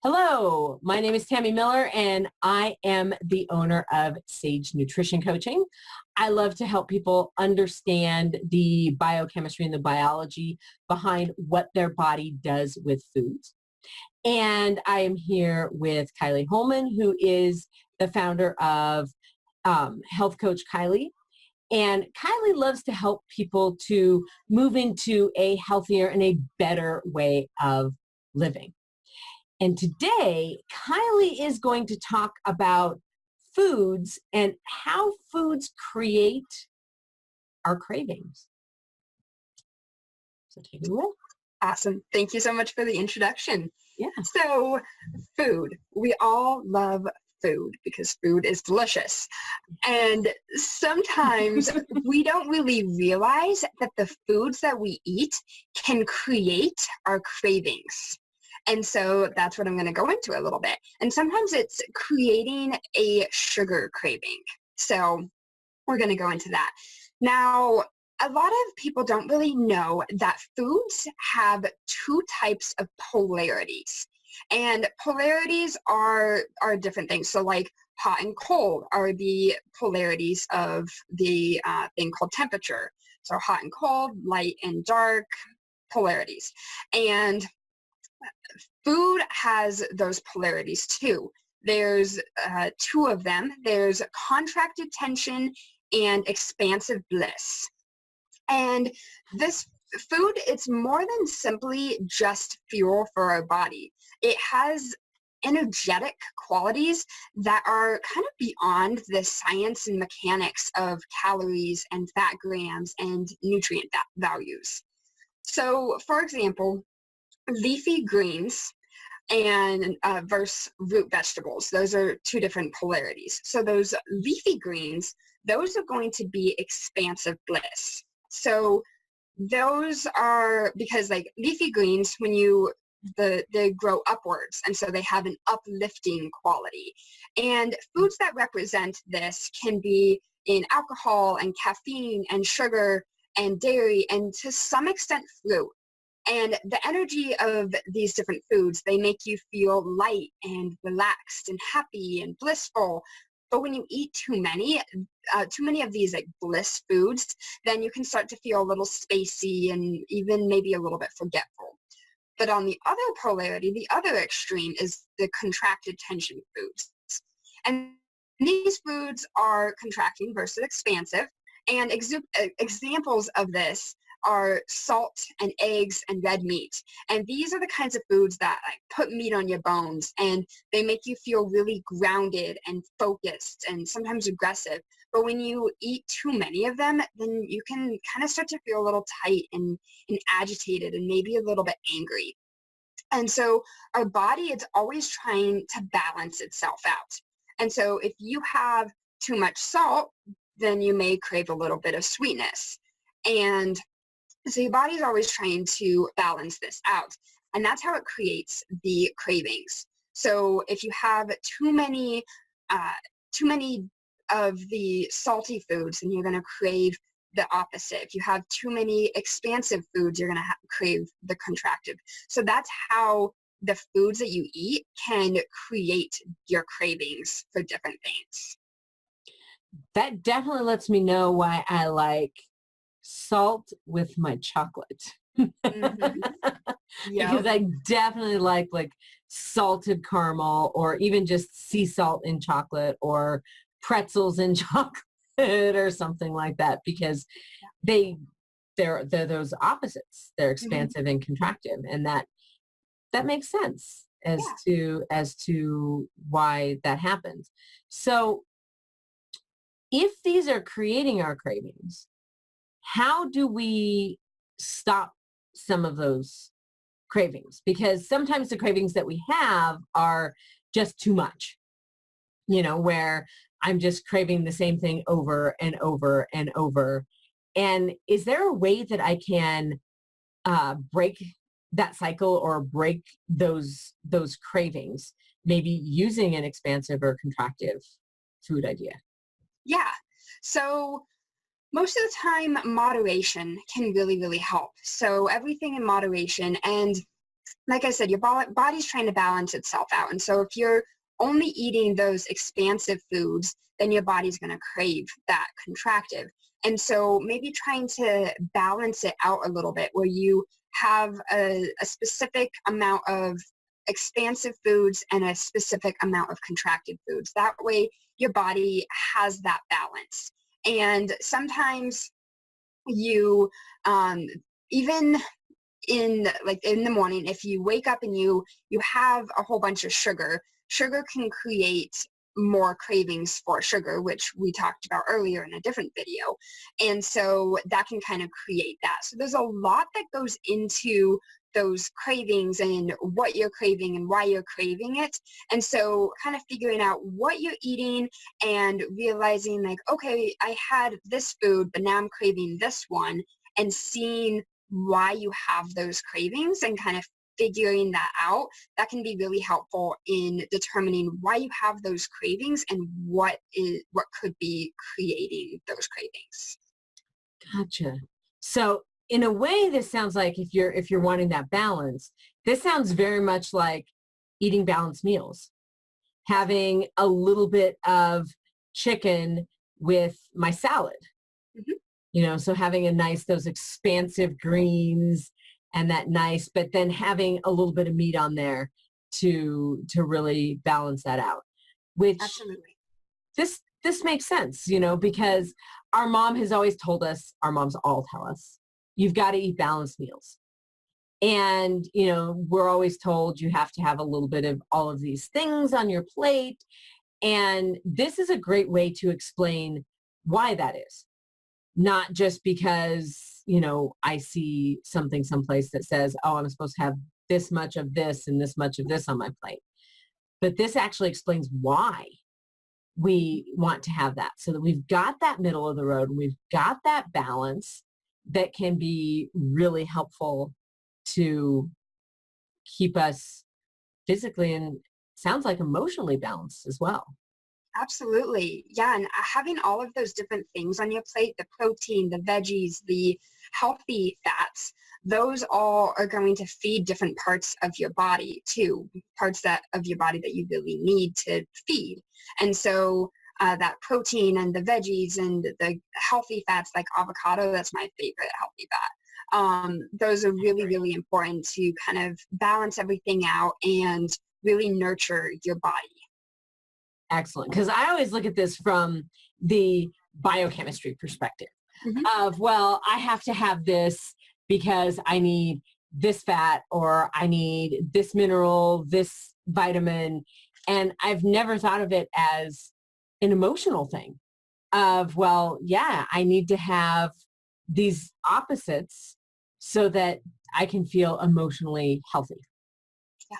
Hello, my name is Tammy Miller and I am the owner of Sage Nutrition Coaching. I love to help people understand the biochemistry and the biology behind what their body does with foods. And I am here with Kylie Hollman, who is the founder of Health Coach Kylie. And Kylie loves to help people to move into a healthier and a better way of living. And today, Kylie is going to talk about foods and how foods create our cravings. So take it away. Awesome. Thank you so much for the introduction. Yeah. So food, we all love food because food is delicious. And sometimes we don't really realize that the foods that we eat can create our cravings. And so that's what I'm going to go into a little bit. And sometimes it's creating a sugar craving. So we're going to go into that. Now, a lot of people don't really know that foods have two types of polarities. And polarities are different things. So like hot and cold are the polarities of the thing called temperature. So hot and cold, light and dark, polarities. And food has those polarities too. There's two of them. There's contracted tension and expansive bliss. And this food, it's more than simply just fuel for our body. It has energetic qualities that are kind of beyond the science and mechanics of calories and fat grams and nutrient values. So, for example, leafy greens and versus root vegetables. Those are two different polarities. So those leafy greens, those are going to be expansive bliss. So those are because like leafy greens, when they grow upwards, and so they have an uplifting quality. And foods that represent this can be in alcohol and caffeine and sugar and dairy and to some extent fruit. And the energy of these different foods, they make you feel light and relaxed and happy and blissful. But when you eat too many of these like bliss foods, then you can start to feel a little spacey and even maybe a little bit forgetful. But on the other polarity, the other extreme is the contracted tension foods. And these foods are contracting versus expansive. And examples of this are salt and eggs and red meat. And these are the kinds of foods that like put meat on your bones, and they make you feel really grounded and focused and sometimes aggressive. But when you eat too many of them, then you can kind of start to feel a little tight and agitated and maybe a little bit angry. And so our body is always trying to balance itself out. And so if you have too much salt, then you may crave a little bit of sweetness. And so your body's always trying to balance this out. And that's how it creates the cravings. So if you have too many of the salty foods, then you're going to crave the opposite. If you have too many expansive foods, you're going to crave the contractive. So that's how the foods that you eat can create your cravings for different things. That definitely lets me know why I like salt with my chocolate. Mm-hmm. Because I definitely like salted caramel or even just sea salt in chocolate or pretzels in chocolate or something like that, because they're those opposites. They're expansive and contractive, and that makes sense as to why that happens. So if these are creating our cravings, how do we stop some of those cravings? Because sometimes the cravings that we have are just too much, where I'm just craving the same thing over and over and over. And is there a way that I can break that cycle or break those cravings, maybe using an expansive or contractive food idea? Yeah. So most of the time, moderation can really, really help. So everything in moderation. And like I said, your body's trying to balance itself out. And so if you're only eating those expansive foods, then your body's going to crave that contractive. And so maybe trying to balance it out a little bit where you have a specific amount of expansive foods and a specific amount of contracted foods. That way your body has that balance. And sometimes you even in the morning, if you wake up and you have a whole bunch of sugar can create more cravings for sugar, which we talked about earlier in a different video. And so that can kind of create that. So there's a lot that goes into those cravings and what you're craving and why you're craving it. And so kind of figuring out what you're eating and realizing like, okay, I had this food, but now I'm craving this one, and seeing why you have those cravings and kind of figuring that out, that can be really helpful in determining why you have those cravings and what could be creating those cravings. Gotcha. So in a way, this sounds like if you're wanting that balance, this sounds very much like eating balanced meals, having a little bit of chicken with my salad. Mm-hmm. So having those expansive greens and that nice, but then having a little bit of meat on there to really balance that out, which Absolutely. This makes sense, because our mom has always told us, our moms all tell us, you've got to eat balanced meals. And, we're always told you have to have a little bit of all of these things on your plate. And this is a great way to explain why that is. Not just because, I see something someplace that says, oh, I'm supposed to have this much of this and this much of this on my plate. But this actually explains why we want to have that, so that we've got that middle of the road and we've got that balance that can be really helpful to keep us physically and sounds like emotionally balanced as well. Absolutely. Yeah. And having all of those different things on your plate, the protein, the veggies, the healthy fats, those all are going to feed different parts of your body too, parts of your body that you really need to feed. And so that protein and the veggies and the healthy fats like avocado, that's my favorite healthy fat. Those are really, really important to kind of balance everything out and really nurture your body. Excellent. Because I always look at this from the biochemistry perspective of, well, I have to have this because I need this fat or I need this mineral, this vitamin. And I've never thought of it as an emotional thing of, well, yeah, I need to have these opposites so that I can feel emotionally healthy. Yeah.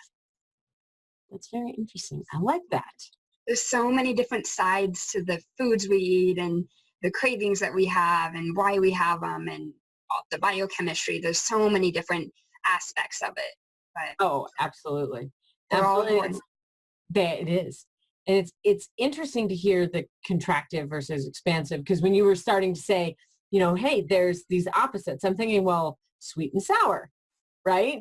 That's very interesting. I like that. There's so many different sides to the foods we eat and the cravings that we have and why we have them and the biochemistry. There's so many different aspects of it. But oh, absolutely. They're all Absolutely. important. It is. And it's interesting to hear the contractive versus expansive, because when you were starting to say, hey, there's these opposites, I'm thinking, well, sweet and sour, right?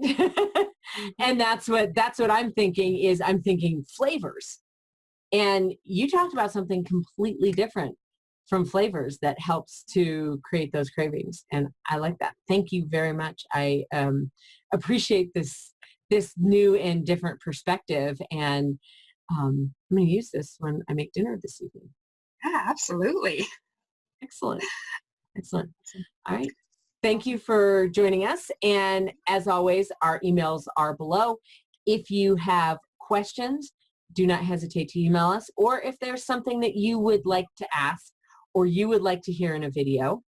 And that's what I'm thinking flavors. And you talked about something completely different from flavors that helps to create those cravings. And I like that. Thank you very much. I appreciate this new and different perspective. And I'm going to use this when I make dinner this evening. Yeah, absolutely. Excellent. Excellent. All right. Thank you for joining us. And as always, our emails are below. If you have questions, do not hesitate to email us. Or if there's something that you would like to ask or you would like to hear in a video,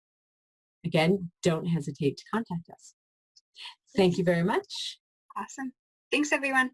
again, don't hesitate to contact us. Thank you very much. Awesome. Thanks, everyone.